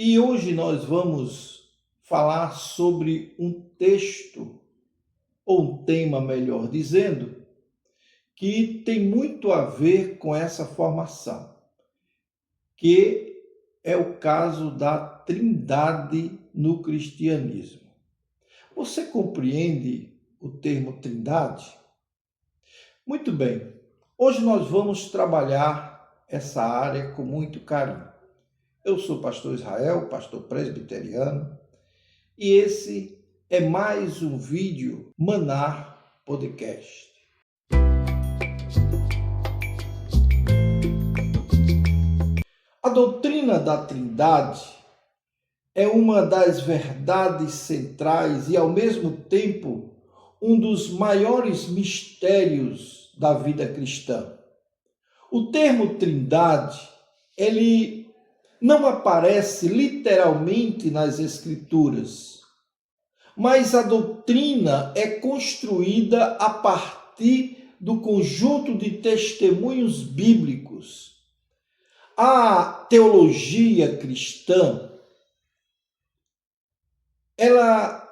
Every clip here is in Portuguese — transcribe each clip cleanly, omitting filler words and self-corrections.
E hoje nós vamos falar sobre um texto, ou um tema, melhor dizendo, que tem muito a ver com essa formação, que é o caso da Trindade no cristianismo. Você compreende o termo Trindade? Muito bem. Hoje nós vamos trabalhar essa área com muito carinho. Eu sou o pastor Israel, pastor presbiteriano, e esse é mais um vídeo Manar Podcast. A doutrina da Trindade é uma das verdades centrais e, ao mesmo tempo, um dos maiores mistérios da vida cristã. O termo Trindade, ele não aparece literalmente nas Escrituras, mas a doutrina é construída a partir do conjunto de testemunhos bíblicos. A teologia cristã, ela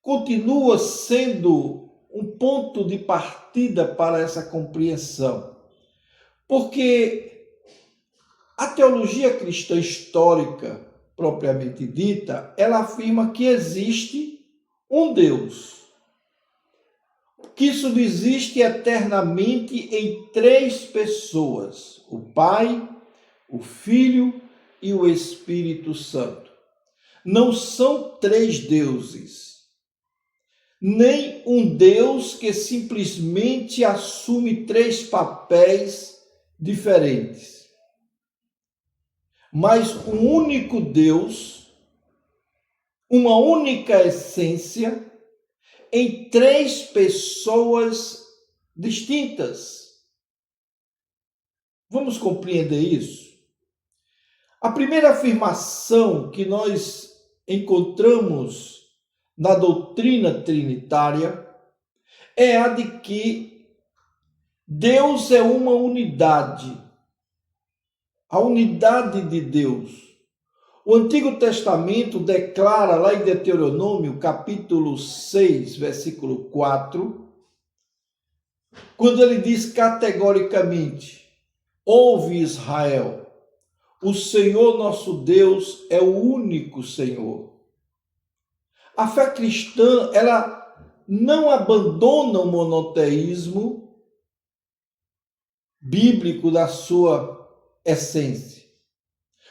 continua sendo um ponto de partida para essa compreensão, porque a teologia cristã histórica, propriamente dita, ela afirma que existe um Deus, que subsiste eternamente em três pessoas: o Pai, o Filho e o Espírito Santo. Não são três deuses, nem um Deus que simplesmente assume três papéis diferentes, mas um único Deus, uma única essência, em três pessoas distintas. Vamos compreender isso? A primeira afirmação que nós encontramos na doutrina trinitária é a de que Deus é uma unidade. A unidade de Deus. O Antigo Testamento declara lá em Deuteronômio, capítulo 6, versículo 4, quando ele diz categoricamente: ouve Israel, o Senhor nosso Deus é o único Senhor. A fé cristã, ela não abandona o monoteísmo bíblico da sua essência.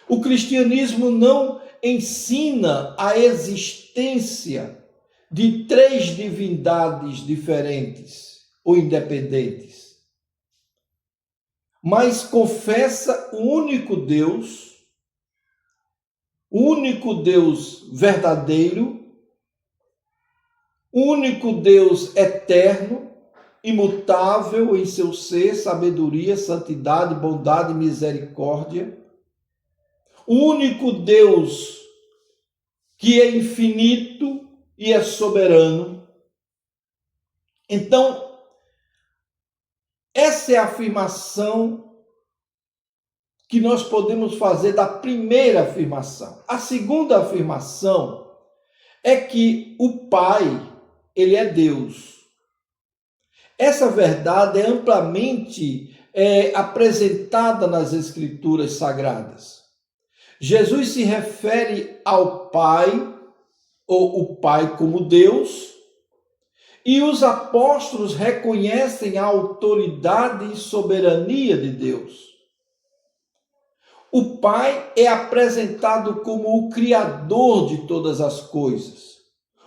O cristianismo não ensina a existência de três divindades diferentes ou independentes, mas confessa o único Deus verdadeiro, o único Deus eterno, imutável em seu ser, sabedoria, santidade, bondade e misericórdia. O único Deus que é infinito e é soberano. Então, essa é a afirmação que nós podemos fazer da primeira afirmação. A segunda afirmação é que o Pai, ele é Deus. Essa verdade é amplamente apresentada nas Escrituras Sagradas. Jesus se refere ao Pai, ou o Pai como Deus, e os apóstolos reconhecem a autoridade e soberania de Deus. O Pai é apresentado como o Criador de todas as coisas,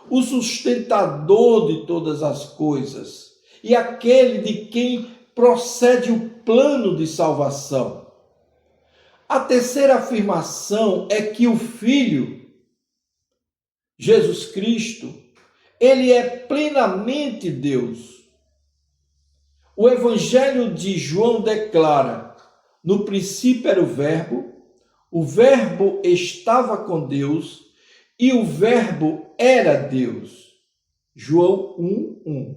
o sustentador de todas as coisas, e aquele de quem procede o plano de salvação. A terceira afirmação é que o Filho, Jesus Cristo, ele é plenamente Deus. O Evangelho de João declara: no princípio era o Verbo estava com Deus e o Verbo era Deus. João 1:1.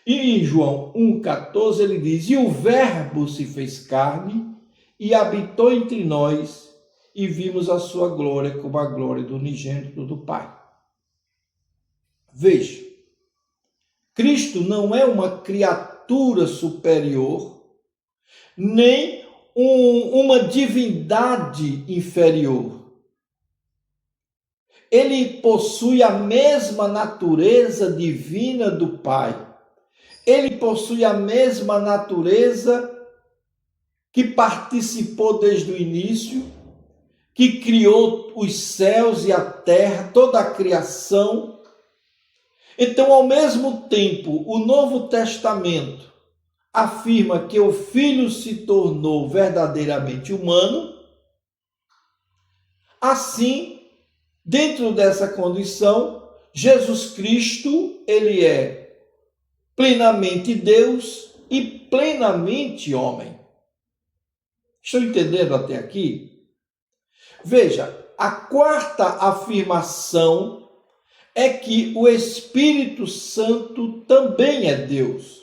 E em João 1,14 ele diz: e o Verbo se fez carne e habitou entre nós, e vimos a sua glória como a glória do unigênito do Pai. Veja, Cristo não é uma criatura superior, nem uma divindade inferior. Ele possui a mesma natureza divina do Pai. Ele possui a mesma natureza que participou desde o início, que criou os céus e a terra, toda a criação. Então, ao mesmo tempo, o Novo Testamento afirma que o Filho se tornou verdadeiramente humano. Assim, dentro dessa condição, Jesus Cristo, ele é plenamente Deus e plenamente homem. Estão entendendo até aqui? Veja, a quarta afirmação é que o Espírito Santo também é Deus.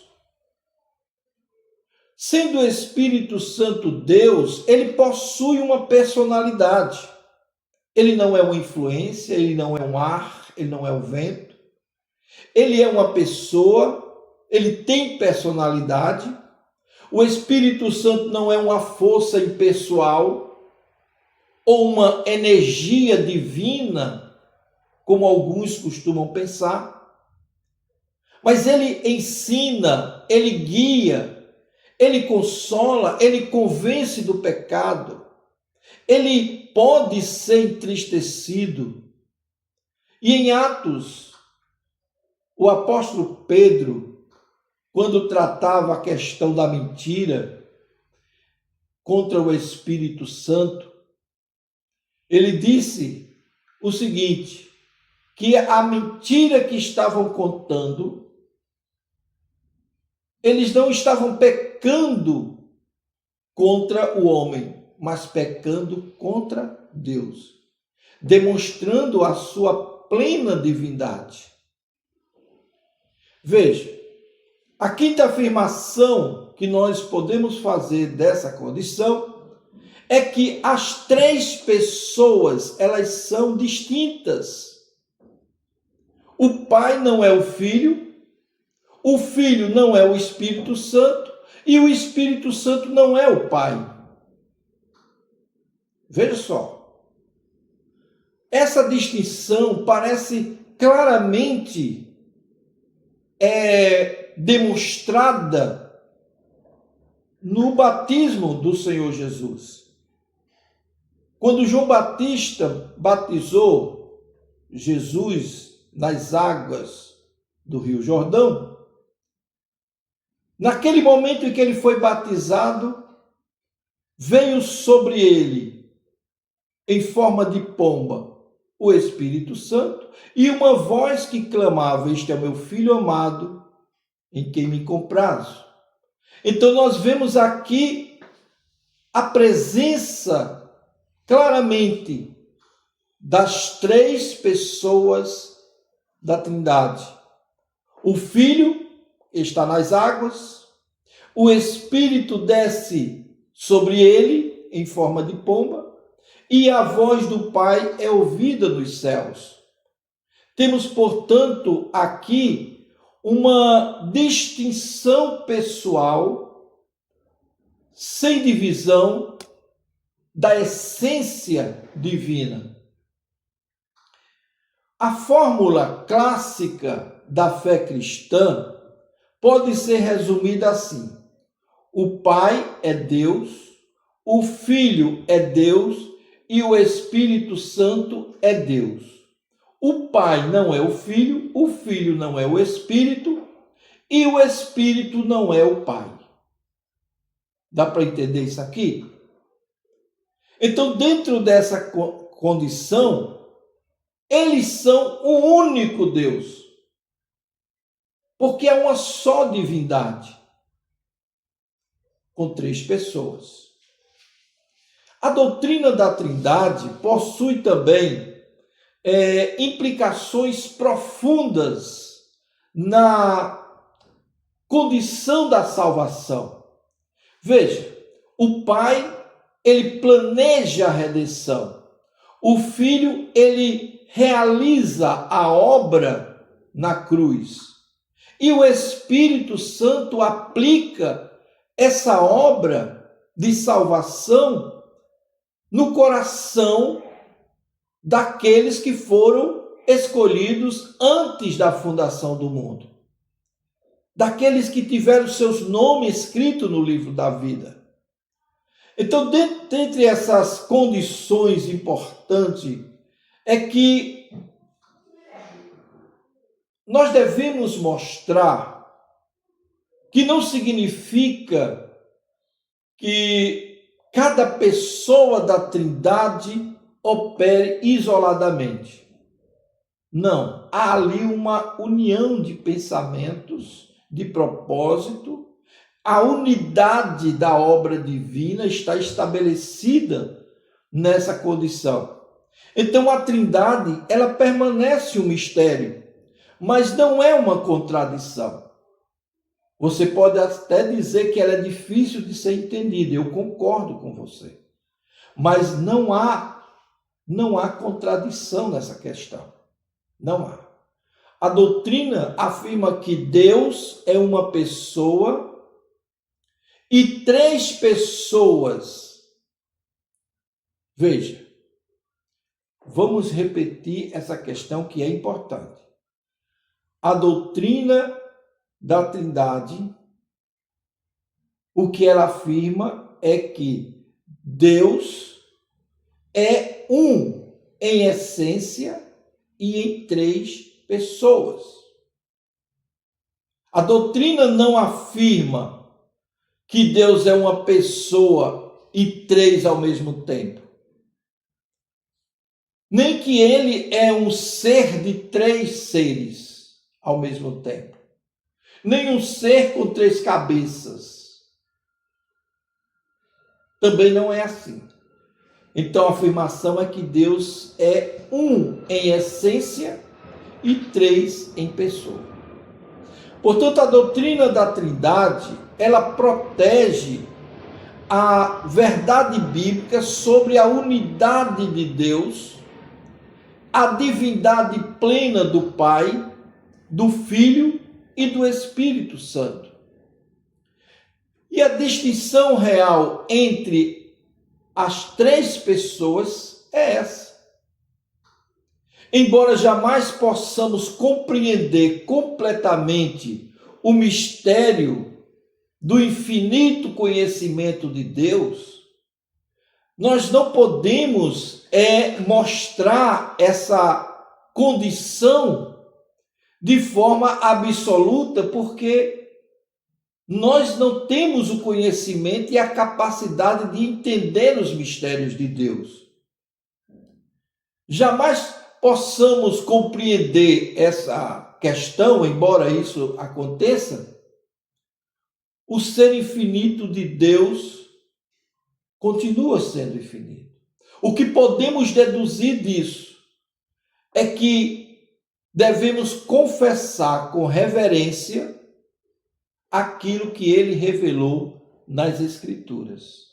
Sendo o Espírito Santo Deus, ele possui uma personalidade. Ele não é uma influência, ele não é um ar, ele não é um vento. Ele é uma pessoa, ele tem personalidade. O Espírito Santo não é uma força impessoal ou uma energia divina, como alguns costumam pensar. Mas ele ensina, ele guia, ele consola, ele convence do pecado. Ele pode ser entristecido. E em Atos, o apóstolo Pedro, quando tratava a questão da mentira contra o Espírito Santo, ele disse o seguinte, que a mentira que estavam contando, eles não estavam pecando contra o homem, mas pecando contra Deus, demonstrando a sua plena divindade. Veja, a quinta afirmação que nós podemos fazer dessa condição é que as três pessoas, elas são distintas. O Pai não é o Filho não é o Espírito Santo e o Espírito Santo não é o Pai. Veja só, essa distinção parece claramente demonstrada no batismo do Senhor Jesus. Quando João Batista batizou Jesus nas águas do Rio Jordão, naquele momento em que ele foi batizado, veio sobre ele, em forma de pomba, o Espírito Santo, e uma voz que clamava, este é o meu Filho amado, em quem me comprazo. Então nós vemos aqui a presença claramente das três pessoas da Trindade. O Filho está nas águas, o Espírito desce sobre ele em forma de pomba, e a voz do Pai é ouvida nos céus. Temos, portanto, aqui uma distinção pessoal, sem divisão, da essência divina. A fórmula clássica da fé cristã pode ser resumida assim: o Pai é Deus, o Filho é Deus e o Espírito Santo é Deus. O Pai não é o Filho não é o Espírito e o Espírito não é o Pai. Dá para entender isso aqui? Então, dentro dessa condição, eles são o único Deus, porque é uma só divindade, com três pessoas. A doutrina da Trindade possui também implicações profundas na condição da salvação. Veja, o Pai ele planeja a redenção. O Filho, ele realiza a obra na cruz. E o Espírito Santo aplica essa obra de salvação no coração daqueles que foram escolhidos antes da fundação do mundo. Daqueles que tiveram seus nomes escritos no livro da vida. Então, dentre essas condições importantes, é que nós devemos mostrar que não significa que cada pessoa da Trindade opere isoladamente. Não, há ali uma união de pensamentos, de propósito. A unidade da obra divina está estabelecida nessa condição. Então a Trindade, ela permanece um mistério, mas não é uma contradição. Você pode até dizer que ela é difícil de ser entendida, eu concordo com você. Mas não há contradição nessa questão. Não há. A doutrina afirma que Deus é uma pessoa e três pessoas. Veja, vamos repetir essa questão que é importante. A doutrina da Trindade, o que ela afirma é que Deus é um em essência e em três pessoas. A doutrina não afirma que Deus é uma pessoa e três ao mesmo tempo. Nem que ele é um ser de três seres ao mesmo tempo. Nem um ser com três cabeças. Também não é assim. Então a afirmação é que Deus é um em essência e três em pessoa. Portanto, a doutrina da Trindade, ela protege a verdade bíblica sobre a unidade de Deus, a divindade plena do Pai, do Filho e do Espírito Santo. E a distinção real entre as três pessoas é essa. Embora jamais possamos compreender completamente o mistério do infinito conhecimento de Deus, nós não podemos mostrar essa condição de forma absoluta, porque nós não temos o conhecimento e a capacidade de entender os mistérios de Deus. Jamais possamos compreender essa questão, embora isso aconteça. O ser infinito de Deus continua sendo infinito. O que podemos deduzir disso é que devemos confessar com reverência aquilo que ele revelou nas Escrituras.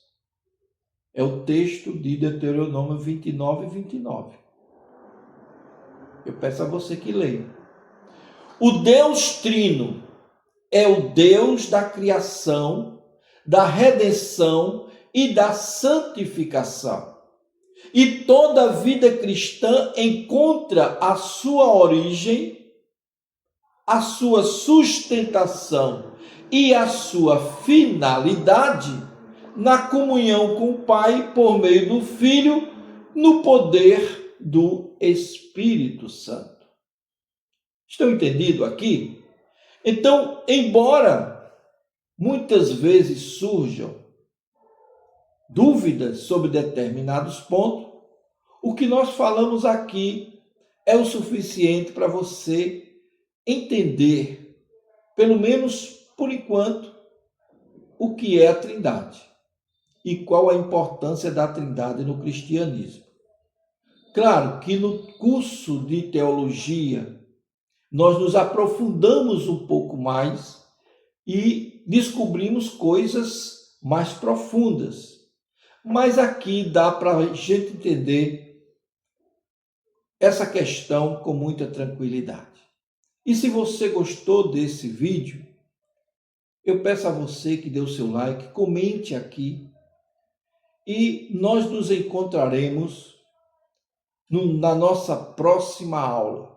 É o texto de Deuteronômio 29 e 29. Eu peço a você que leia. O Deus Trino é o Deus da criação, da redenção e da santificação. E toda a vida cristã encontra a sua origem, a sua sustentação e a sua finalidade na comunhão com o Pai por meio do Filho, no poder do Espírito Santo. Estão entendido aqui? Então, embora muitas vezes surjam dúvidas sobre determinados pontos, o que nós falamos aqui é o suficiente para você entender, pelo menos por enquanto, o que é a Trindade e qual a importância da Trindade no cristianismo. Claro que no curso de teologia nós nos aprofundamos um pouco mais e descobrimos coisas mais profundas. Mas aqui dá para a gente entender essa questão com muita tranquilidade. E se você gostou desse vídeo, eu peço a você que dê o seu like, comente aqui e nós nos encontraremos na nossa próxima aula.